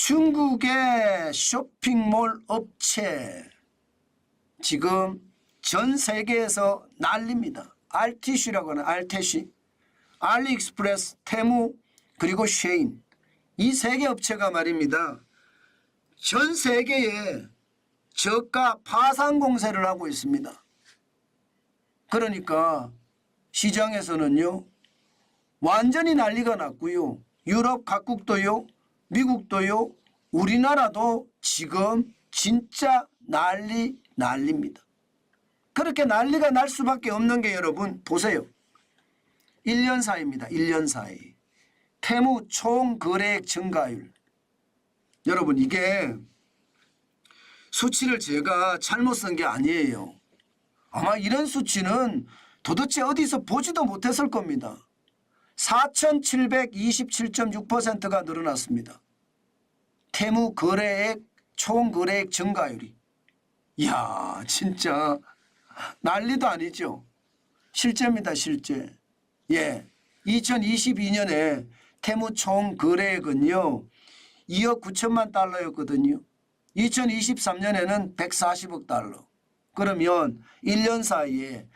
중국의 쇼핑몰 업체 지금 전 세계에서 난립니다. RTC라고 하는 RTC, 알리익스프레스, 테무 그리고 쉐인, 이 세 개 업체가 말입니다. 전 세계에 저가 파산 공세를 하고 있습니다. 그러니까 시장에서는요 완전히 난리가 났고요. 유럽 각국도요, 미국도요, 우리나라도 지금 진짜 난립니다. 그렇게 난리가 날 수밖에 없는 게 여러분 보세요. 1년 사이입니다. 1년 사이. 테무 총 거래액 증가율. 여러분 이게 수치를 제가 잘못 쓴 게 아니에요. 아마 이런 수치는 도대체 어디서 보지도 못했을 겁니다. 4,727.6%가 늘어났습니다. 테무 거래액 총 거래액 증가율이. 이야 진짜 난리도 아니죠. 실제입니다. 실제. 예, 2022년에 테무 총 거래액은요 2억 9천만 달러였거든요. 2023년에는 140억 달러. 그러면 1년 사이에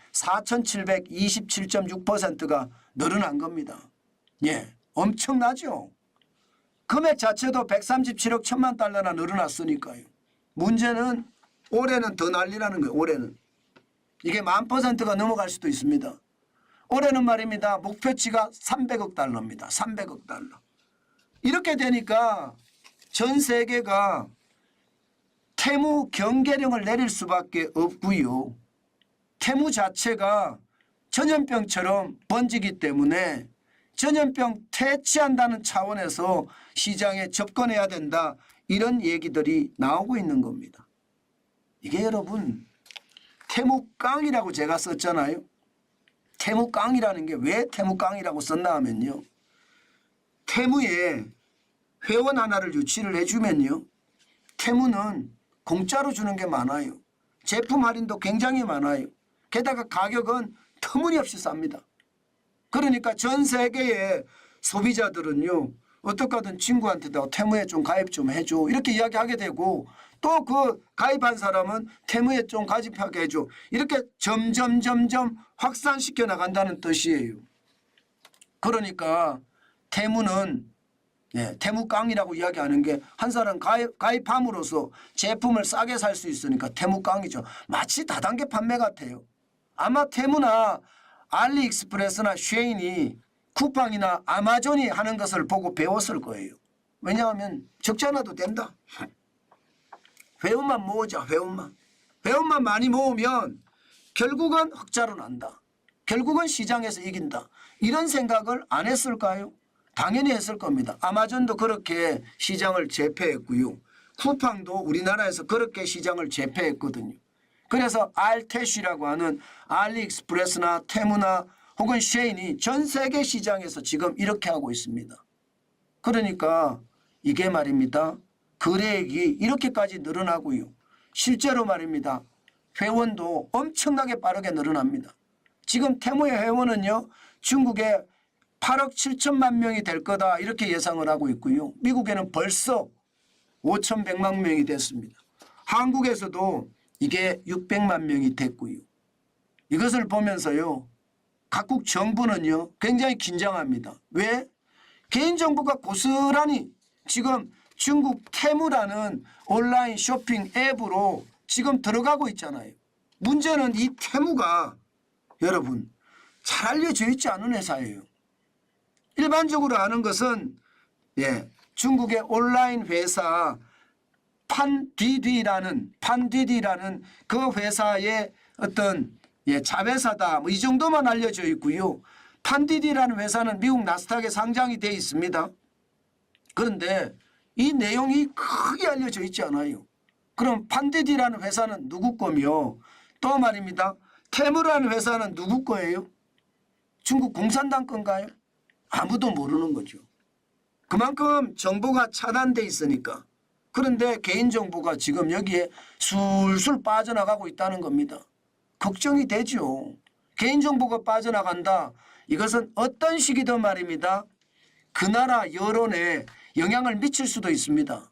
4,727.6%가 늘어난 겁니다. 예, 엄청나죠. 금액 자체도 137억 1천만 달러나 늘어났으니까요. 문제는 올해는 더 난리라는 거예요. 올해는. 이게 10,000%가 넘어갈 수도 있습니다. 올해는 말입니다. 목표치가 300억 달러입니다. 300억 달러. 이렇게 되니까 전 세계가 테무 경계령을 내릴 수밖에 없고요. 테무 자체가 전염병처럼 번지기 때문에 전염병 퇴치한다는 차원에서 시장에 접근해야 된다. 이런 얘기들이 나오고 있는 겁니다. 이게 여러분 테무깡이라고 제가 썼잖아요. 테무깡이라는 게 왜 테무깡이라고 썼나 하면요. 테무에 회원 하나를 유치를 해주면요. 테무는 공짜로 주는 게 많아요. 제품 할인도 굉장히 많아요. 게다가 가격은 터무니없이 쌉니다. 그러니까 전 세계의 소비자들은요. 어떻게든 친구한테도 테무에 좀 가입 좀 해줘. 이렇게 이야기하게 되고 또 그 가입한 사람은 테무에 좀 가입하게 해줘. 이렇게 점점 확산시켜 나간다는 뜻이에요. 그러니까 테무는 테무깡이라고 이야기하는 게 한 사람 가입함으로써 제품을 싸게 살 수 있으니까 테무깡이죠. 마치 다단계 판매 같아요. 아마 테무나 알리익스프레스나 쉐인이 쿠팡이나 아마존이 하는 것을 보고 배웠을 거예요. 왜냐하면 적지 않아도 된다. 회원만 모으자. 회원만 많이 모으면 결국은 흑자로 난다. 결국은 시장에서 이긴다. 이런 생각을 안 했을까요? 당연히 했을 겁니다. 아마존도 그렇게 시장을 제패했고요. 쿠팡도 우리나라에서 그렇게 시장을 제패했거든요. 그래서 알테쉬라고 하는 알리익스프레스나 테무나 혹은 쉐인이 전 세계 시장에서 지금 이렇게 하고 있습니다. 그러니까 이게 말입니다. 거래액이 이렇게까지 늘어나고요. 실제로 말입니다. 회원도 엄청나게 빠르게 늘어납니다. 지금 테무의 회원은요. 중국에 8억 7천만 명이 될 거다 이렇게 예상을 하고 있고요. 미국에는 벌써 5,100만 명이 됐습니다. 한국에서도 이게 600만 명이 됐고요. 이것을 보면서요. 각국 정부는요. 굉장히 긴장합니다. 왜? 개인정보가 고스란히 지금 중국 테무라는 온라인 쇼핑 앱으로 지금 들어가고 있잖아요. 문제는 이 테무가 여러분 잘 알려져 있지 않은 회사예요. 일반적으로 아는 것은 중국의 온라인 회사 판디디라는 그 회사의 어떤 자회사다. 뭐 이 정도만 알려져 있고요. 판디디라는 회사는 미국 나스닥에 상장이 되어 있습니다. 그런데 이 내용이 크게 알려져 있지 않아요. 그럼 판디디라는 회사는 누구 거며 또 말입니다. 테무라는 회사는 누구 거예요? 중국 공산당 건가요? 아무도 모르는 거죠. 그만큼 정보가 차단돼 있으니까. 그런데 개인정보가 지금 여기에 술술 빠져나가고 있다는 겁니다. 걱정이 되죠. 개인정보가 빠져나간다. 이것은 어떤 식이든 말입니다. 그 나라 여론에 영향을 미칠 수도 있습니다.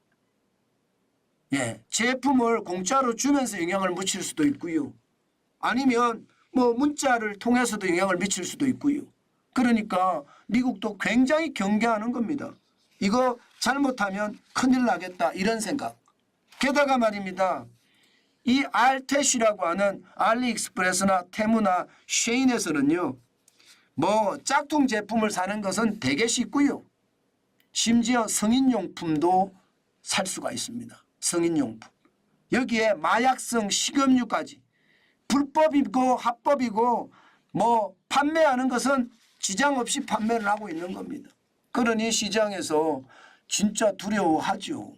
제품을 공짜로 주면서 영향을 미칠 수도 있고요. 아니면 뭐 문자를 통해서도 영향을 미칠 수도 있고요. 그러니까 미국도 굉장히 경계하는 겁니다. 이거 잘못하면 큰일 나겠다 이런 생각. 게다가 말입니다. 이 알텟이라고 하는 알리익스프레스나 테무나 쉐인에서는요. 뭐 짝퉁 제품을 사는 것은 되게 쉽고요. 심지어 성인용품도 살 수가 있습니다. 성인용품. 여기에 마약성 식염유까지 불법이고 합법이고 뭐 판매하는 것은 지장 없이 판매를 하고 있는 겁니다. 그러니 시장에서 진짜 두려워하죠.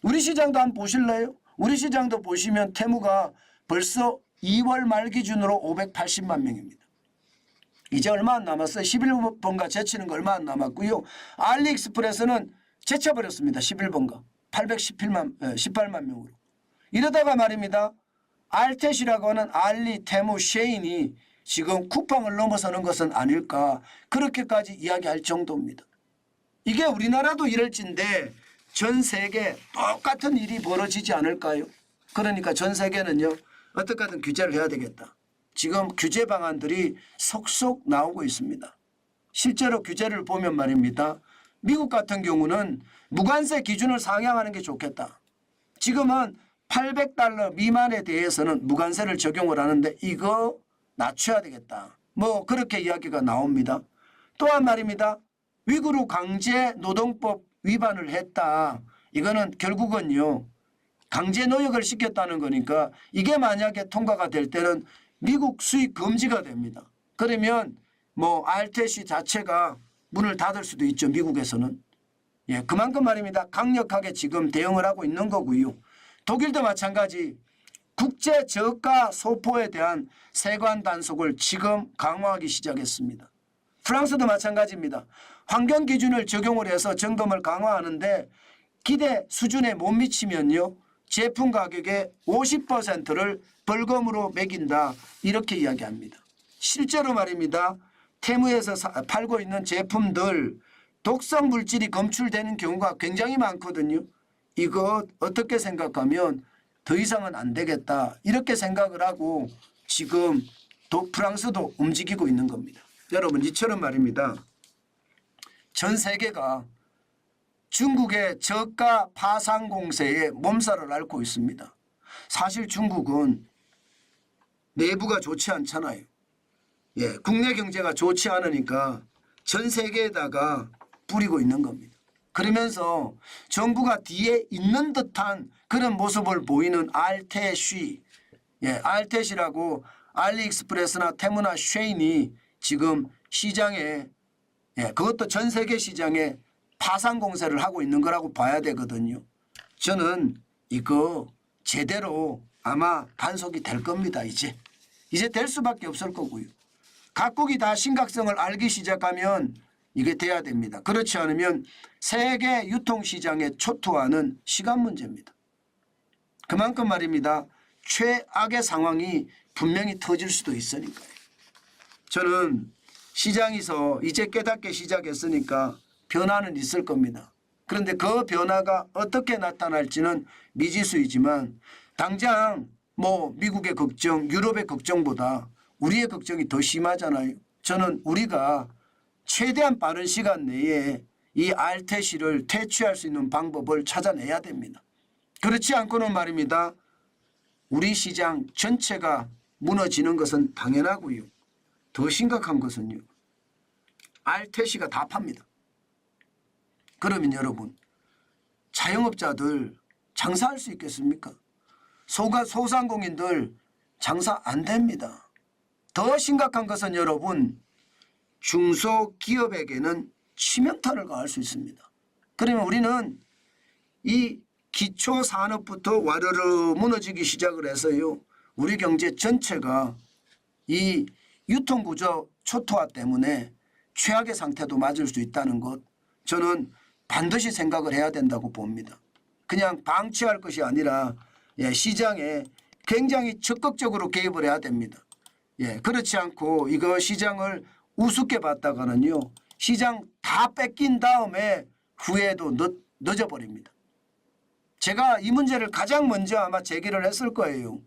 우리 시장도 한번 보실래요? 우리 시장도 보시면 테무가 벌써 2월 말 기준으로 580만 명입니다. 이제 얼마 안 남았어요. 11번가 제치는 거 얼마 안 남았고요. 알리익스프레스는 제쳐버렸습니다. 11번가 18만 명으로. 이러다가 말입니다. 알텟이라고 하는 알리, 테무, 쉐인이 지금 쿠팡을 넘어서는 것은 아닐까 그렇게까지 이야기할 정도입니다. 이게 우리나라도 이럴진데 전 세계 똑같은 일이 벌어지지 않을까요? 그러니까 전 세계는요. 어떻게 하든 규제를 해야 되겠다. 지금 규제 방안들이 속속 나오고 있습니다. 실제로 규제를 보면 말입니다. 미국 같은 경우는 무관세 기준을 상향하는 게 좋겠다. 지금은 $800 미만에 대해서는 무관세를 적용을 하는데 이거 낮춰야 되겠다. 뭐 그렇게 이야기가 나옵니다. 또한 말입니다. 위구르 강제 노동법 위반을 했다. 이거는 결국은요. 강제 노역을 시켰다는 거니까 이게 만약에 통과가 될 때는 미국 수입 금지가 됩니다. 그러면 뭐 알텟이 자체가 문을 닫을 수도 있죠. 미국에서는. 그만큼 말입니다. 강력하게 지금 대응을 하고 있는 거고요. 독일도 마찬가지 국제 저가 소포에 대한 세관 단속을 지금 강화하기 시작했습니다. 프랑스도 마찬가지입니다. 환경 기준을 적용을 해서 점검을 강화하는데 기대 수준에 못 미치면요. 제품 가격의 50%를 벌금으로 매긴다. 이렇게 이야기합니다. 실제로 말입니다. 테무에서 팔고 있는 제품들 독성 물질이 검출되는 경우가 굉장히 많거든요. 이거 어떻게 생각하면 더 이상은 안 되겠다. 이렇게 생각을 하고 지금 프랑스도 움직이고 있는 겁니다. 여러분 이처럼 말입니다. 전 세계가 중국의 저가 파상 공세에 몸살을 앓고 있습니다. 사실 중국은 내부가 좋지 않잖아요. 국내 경제가 좋지 않으니까 전 세계에다가 뿌리고 있는 겁니다. 그러면서 정부가 뒤에 있는 듯한 그런 모습을 보이는 알텟이 알텟이라고 알리익스프레스나 테무나 쉐인이 지금 시장에 그것도 전 세계 시장에 파상 공세를 하고 있는 거라고 봐야 되거든요. 저는 이거 제대로 아마 단속이 될 겁니다. 이제 될 수밖에 없을 거고요. 각국이 다 심각성을 알기 시작하면 이게 돼야 됩니다. 그렇지 않으면 세계 유통시장에 초토화는 시간 문제입니다. 그만큼 말입니다. 최악의 상황이 분명히 터질 수도 있으니까요. 저는 시장에서 이제 깨닫기 시작했으니까 변화는 있을 겁니다. 그런데 그 변화가 어떻게 나타날지는 미지수이지만 당장 뭐 미국의 걱정, 유럽의 걱정보다 우리의 걱정이 더 심하잖아요. 저는 우리가 최대한 빠른 시간 내에 이 알텟을 퇴치할 수 있는 방법을 찾아내야 됩니다. 그렇지 않고는 말입니다. 우리 시장 전체가 무너지는 것은 당연하고요. 더 심각한 것은요. 알텟이가 다 팝니다. 그러면 여러분 자영업자들 장사할 수 있겠습니까? 소상공인들 장사 안 됩니다. 더 심각한 것은 여러분 중소기업에게는 치명타를 가할 수 있습니다. 그러면 우리는 이 기초산업부터 와르르 무너지기 시작을 해서요. 우리 경제 전체가 이 유통구조 초토화 때문에 최악의 상태도 맞을 수 있다는 것 저는 반드시 생각을 해야 된다고 봅니다. 그냥 방치할 것이 아니라 시장에 굉장히 적극적으로 개입을 해야 됩니다. 그렇지 않고 이거 시장을 우습게 봤다가는요. 시장 다 뺏긴 다음에 후회도 늦어버립니다. 제가 이 문제를 가장 먼저 아마 제기를 했을 거예요.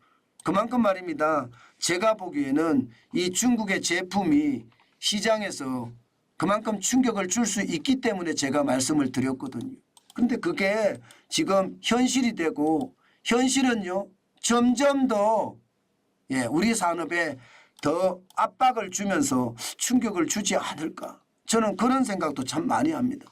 그만큼 말입니다. 제가 보기에는 이 중국의 제품이 시장에서 그만큼 충격을 줄 수 있기 때문에 제가 말씀을 드렸거든요. 그런데 그게 지금 현실이 되고 현실은요 점점 더 우리 산업에 더 압박을 주면서 충격을 주지 않을까. 저는 그런 생각도 참 많이 합니다.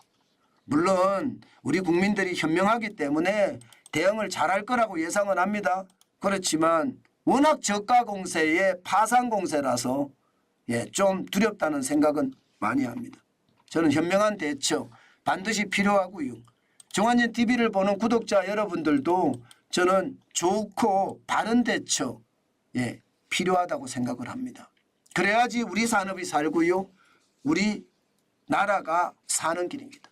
물론 우리 국민들이 현명하기 때문에 대응을 잘할 거라고 예상은 합니다. 그렇지만 워낙 저가 공세의 파산 공세라서 좀 두렵다는 생각은 많이 합니다. 저는 현명한 대처 반드시 필요하고요. 정한진 TV를 보는 구독자 여러분들도 저는 좋고 바른 대처 필요하다고 생각을 합니다. 그래야지 우리 산업이 살고요. 우리 나라가 사는 길입니다.